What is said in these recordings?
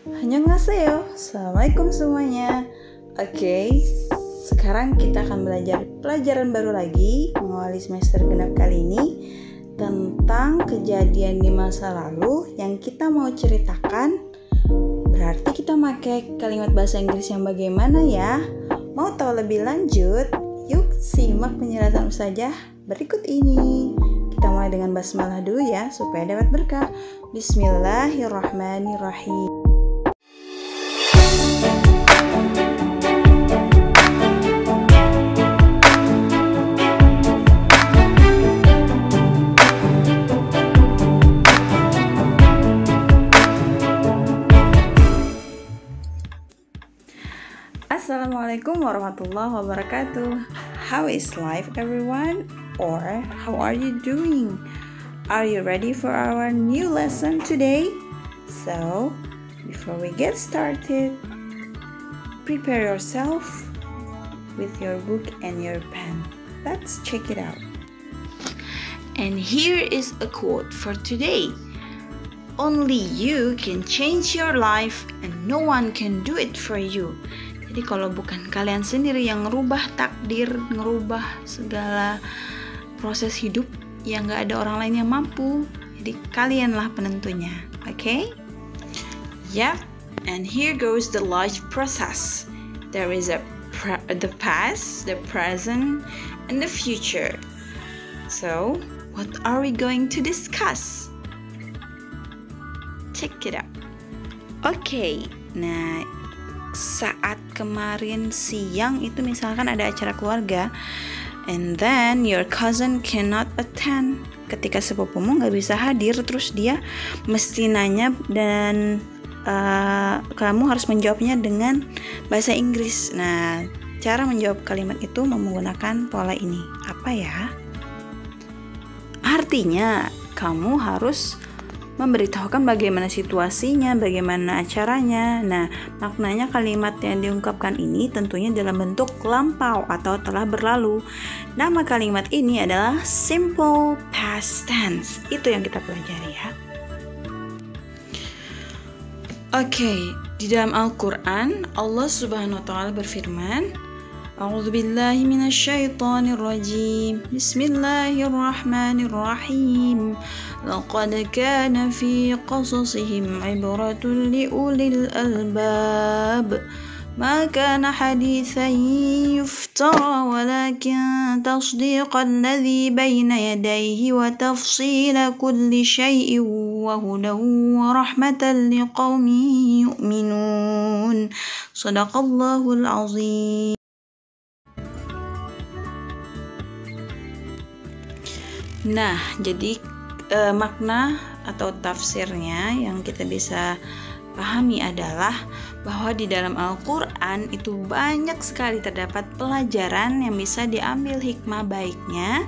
Annyeonghaseyo, Assalamualaikum semuanya. Oke, sekarang kita akan belajar pelajaran baru lagi mengawali semester genap kali ini tentang kejadian di masa lalu yang kita mau ceritakan. Berarti kita pakai kalimat bahasa Inggris yang bagaimana ya? Mau tahu lebih lanjut? Yuk simak penjelasan Ustazah berikut ini. Kita mulai dengan basmalah dulu ya supaya dapat berkah. Bismillahirrahmanirrahim. Assalamualaikum warahmatullahi wabarakatuh. How is life everyone? Or how are you doing? Are you ready for our new lesson today? So, before we get started, prepare yourself with your book and your pen. Let's check it out. And here is a quote for today. Only you can change your life and no one can do it for you. Jadi kalau bukan kalian sendiri yang ngerubah takdir, ngerubah segala proses hidup, ya nggak ada orang lain yang mampu. Jadi kalianlah penentunya, okay? Yeah, and here goes the life process. There is the past, the present, and the future. So, what are we going to discuss? Check it out. Okay, nah saat kemarin siang itu misalkan ada acara keluarga and then your cousin cannot attend, ketika sepupumu nggak bisa hadir, terus dia mesti nanya dan kamu harus menjawabnya dengan bahasa Inggris. Nah, cara menjawab kalimat itu menggunakan pola ini. Apa ya? Artinya kamu harus memberitahukan bagaimana situasinya, bagaimana acaranya. Nah, maknanya kalimat yang diungkapkan ini tentunya dalam bentuk lampau atau telah berlalu. Nama kalimat ini adalah simple past tense. Itu yang kita pelajari ya. Oke, di dalam Al-Quran Allah Subhanahu wa Ta'ala berfirman, A'udzubillahi minasyaitonirrajim. Bismillahirrahmanirrahim. Laqad kana fi qasasihim ibratun liulil albab. Ma kana hadithan yuftara walakin tasdiqan ladzi baina yadayhi wa tafsila kulli syai'in wa hudan wa rahmatan liqaumin yu'minun. Shadaqallahul azim. Nah, jadi makna atau tafsirnya yang kita bisa pahami adalah bahwa di dalam Al-Quran itu banyak sekali terdapat pelajaran yang bisa diambil hikmah baiknya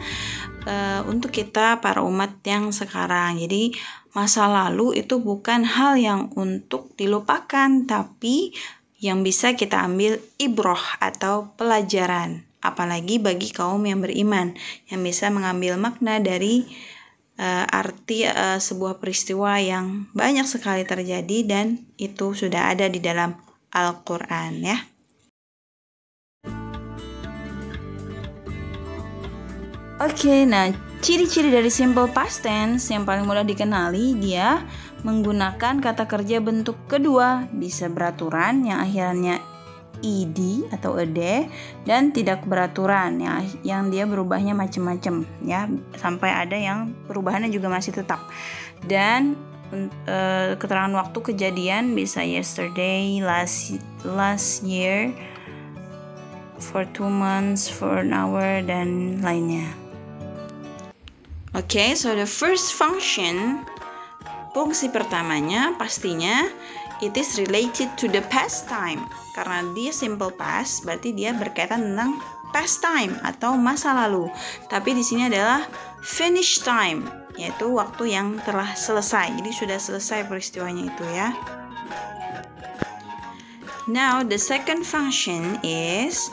untuk kita para umat yang sekarang. Jadi masa lalu itu bukan hal yang untuk dilupakan, tapi yang bisa kita ambil ibroh atau pelajaran. Apalagi bagi kaum yang beriman yang bisa mengambil makna dari arti sebuah peristiwa yang banyak sekali terjadi dan itu sudah ada di dalam Al-Quran ya. Oke, nah ciri-ciri dari simple past tense yang paling mudah dikenali, dia menggunakan kata kerja bentuk kedua, bisa beraturan yang akhirnya ed atau ed, dan tidak beraturan yang dia berubahnya macam-macam ya, sampai ada yang perubahannya juga masih tetap. Dan keterangan waktu kejadian bisa yesterday, last year, for 2 months, for an hour, dan lainnya. Okay, so the first function, fungsi pertamanya pastinya it is related to the past time. Karena dia simple past, berarti dia berkaitan tentang past time atau masa lalu. Tapi di sini adalah finish time, yaitu waktu yang telah selesai. Jadi sudah selesai peristiwanya itu ya. Now the second function is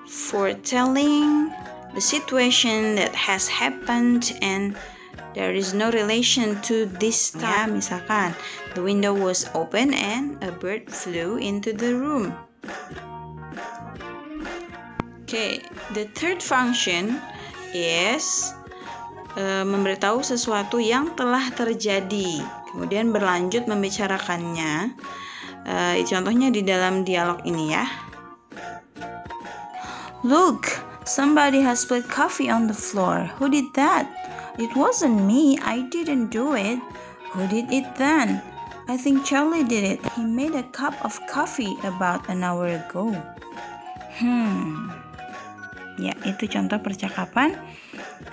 foretelling the situation that has happened and there is no relation to this time. Ya, misalkan, the window was open and a bird flew into the room. Okay, the third function is memberitahu sesuatu yang telah terjadi, kemudian berlanjut membicarakannya. Contohnya di dalam dialog ini ya. Look, somebody has spilled coffee on the floor. Who did that? It wasn't me. I didn't do it. Who did it then? I think Charlie did it. He made a cup of coffee about an hour ago. Ya, itu contoh percakapan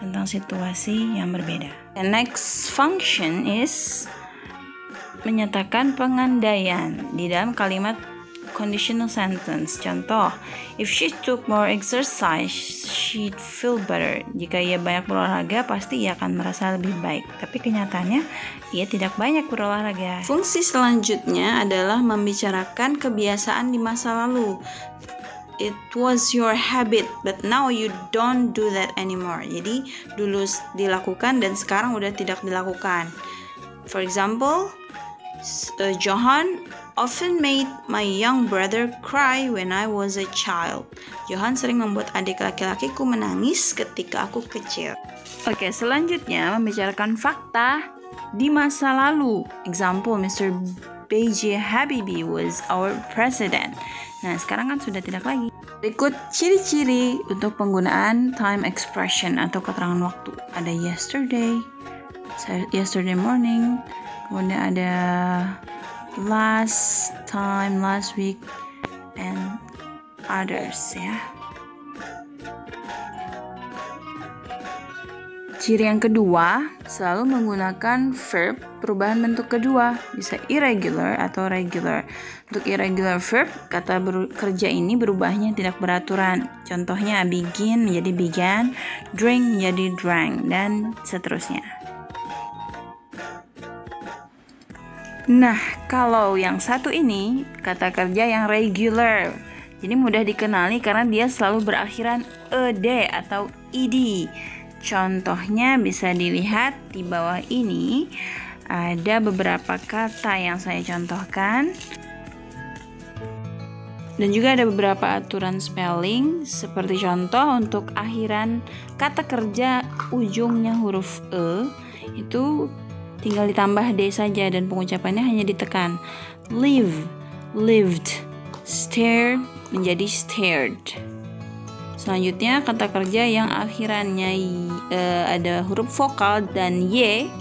tentang situasi yang berbeda. The next function is menyatakan pengandaian di dalam kalimat conditional sentence. Contoh, if she took more exercise, she'd feel better. Jika ia banyak berolahraga, pasti ia akan merasa lebih baik. Tapi kenyataannya, ia tidak banyak berolahraga. Fungsi selanjutnya adalah membicarakan kebiasaan di masa lalu. It was your habit, but now you don't do that anymore. Jadi, dulu dilakukan dan sekarang udah tidak dilakukan. For example, Johan often made my young brother cry when I was a child. Johan sering membuat adik laki-lakiku menangis ketika aku kecil. Oke, selanjutnya membicarakan fakta di masa lalu. Example, Mr. B.J. Habibie was our president. Nah, sekarang kan sudah tidak lagi. Berikut ciri-ciri untuk penggunaan time expression atau keterangan waktu. Ada yesterday morning, kemudian ada last time, last week, and others ya. Ciri yang kedua, selalu menggunakan verb perubahan bentuk kedua, bisa irregular atau regular. Untuk irregular verb, kata kerja ini berubahnya tidak beraturan. Contohnya begin menjadi began, drink menjadi drank, dan seterusnya. Nah, kalau yang satu ini, kata kerja yang regular. Jadi mudah dikenali karena dia selalu berakhiran ed atau ed. Contohnya bisa dilihat di bawah ini. Ada beberapa kata yang saya contohkan. Dan juga ada beberapa aturan spelling. Seperti contoh untuk akhiran kata kerja ujungnya huruf e, itu tinggal ditambah d saja dan pengucapannya hanya ditekan. Live, lived. Stare menjadi stared. Selanjutnya kata kerja yang akhirannya ada huruf vokal dan y,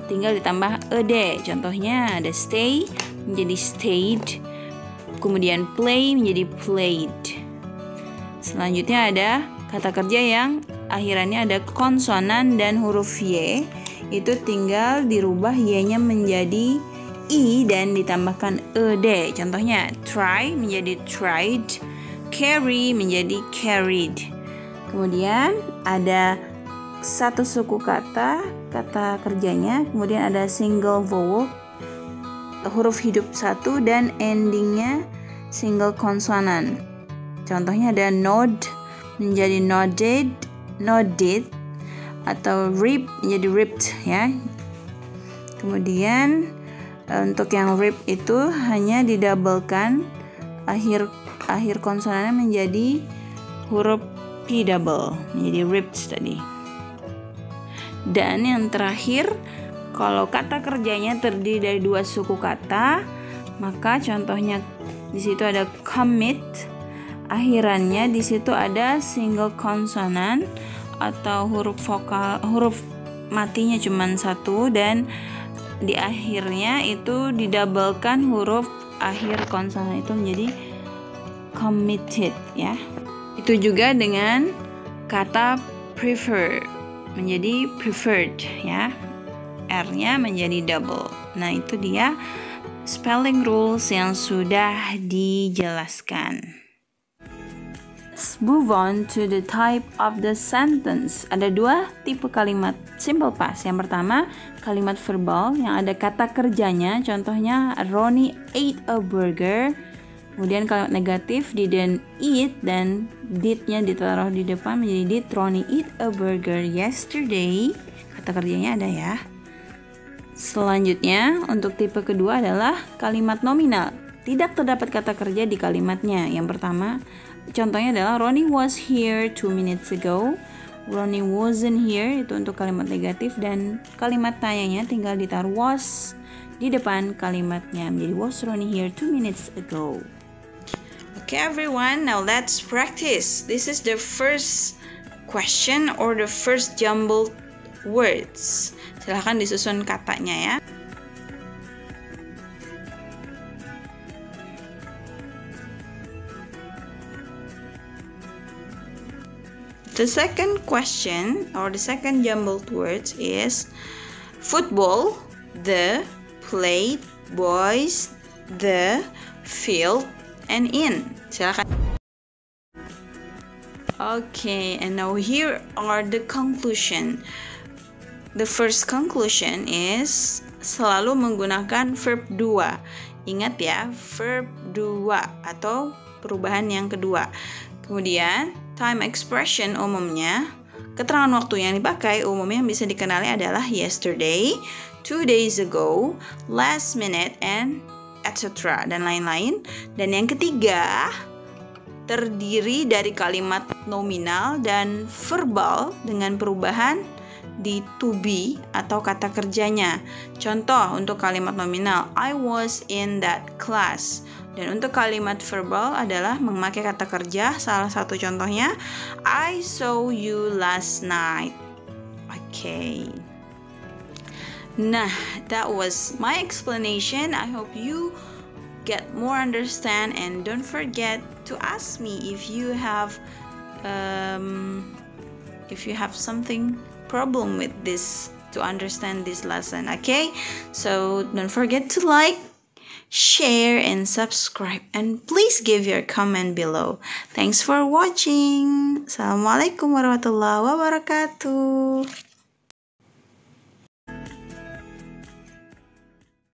tinggal ditambah ed. Contohnya ada stay menjadi stayed, kemudian play menjadi played. Selanjutnya ada kata kerja yang akhirannya ada konsonan dan huruf y, itu tinggal dirubah y-nya menjadi i dan ditambahkan ed. Contohnya try menjadi tried, carry menjadi carried. Kemudian ada satu suku kata kerjanya, kemudian ada single vowel, huruf hidup satu dan endingnya single konsonan. Contohnya ada nod menjadi nodded, nodded, atau rip menjadi ripped ya. Kemudian untuk yang rip itu hanya didabelkan, akhir konsonannya menjadi huruf P double, menjadi ripped tadi. Dan yang terakhir, kalau kata kerjanya terdiri dari dua suku kata, maka contohnya di situ ada commit, akhirannya di situ ada single konsonan atau huruf matinya cuma satu, dan di akhirnya itu didabelkan huruf akhir konsonan itu menjadi committed ya. Itu juga dengan kata prefer menjadi preferred ya. R-nya menjadi double. Nah, itu dia spelling rules yang sudah dijelaskan. Let's move on to the type of the sentence. Ada dua tipe kalimat simple past. Yang pertama, kalimat verbal yang ada kata kerjanya. Contohnya, Ronnie ate a burger. Kemudian kalimat negatif, didn't eat, dan did-nya ditaruh di depan menjadi did Ronnie eat a burger yesterday. Kata kerjanya ada ya. Selanjutnya, untuk tipe kedua adalah kalimat nominal. Tidak terdapat kata kerja di kalimatnya. Yang pertama, contohnya adalah Ronnie was here 2 minutes ago. Ronnie wasn't here, itu untuk kalimat negatif. Dan kalimat tanyanya tinggal ditaruh was di depan kalimatnya. Menjadi was Ronnie here 2 minutes ago. Okay everyone, now let's practice. This is the first question or the first jumbled words. Silahkan disusun katanya ya. The second question or the second jumbled words is football, the, plate, boys, the, field, and in. Silahkan. Okay, and now here are the conclusion. The first conclusion is selalu menggunakan verb 2. Ingat ya, verb 2 atau perubahan yang kedua. Kemudian, time expression umumnya, keterangan waktu yang dipakai umumnya yang bisa dikenali adalah yesterday, 2 days ago, last minute, and etc. dan lain-lain. Dan yang ketiga, terdiri dari kalimat nominal dan verbal dengan perubahan di to be atau kata kerjanya. Contoh untuk kalimat nominal, I was in that class. Dan untuk kalimat verbal adalah memakai kata kerja. Salah satu contohnya, I saw you last night. Okay. Nah, that was my explanation. I hope you get more understand, and don't forget to ask me if you have something problem with this to understand this lesson. Okay, so don't forget to like, share, and subscribe, and please give your comment below. Thanks for watching. Assalamualaikum warahmatullahi wabarakatuh.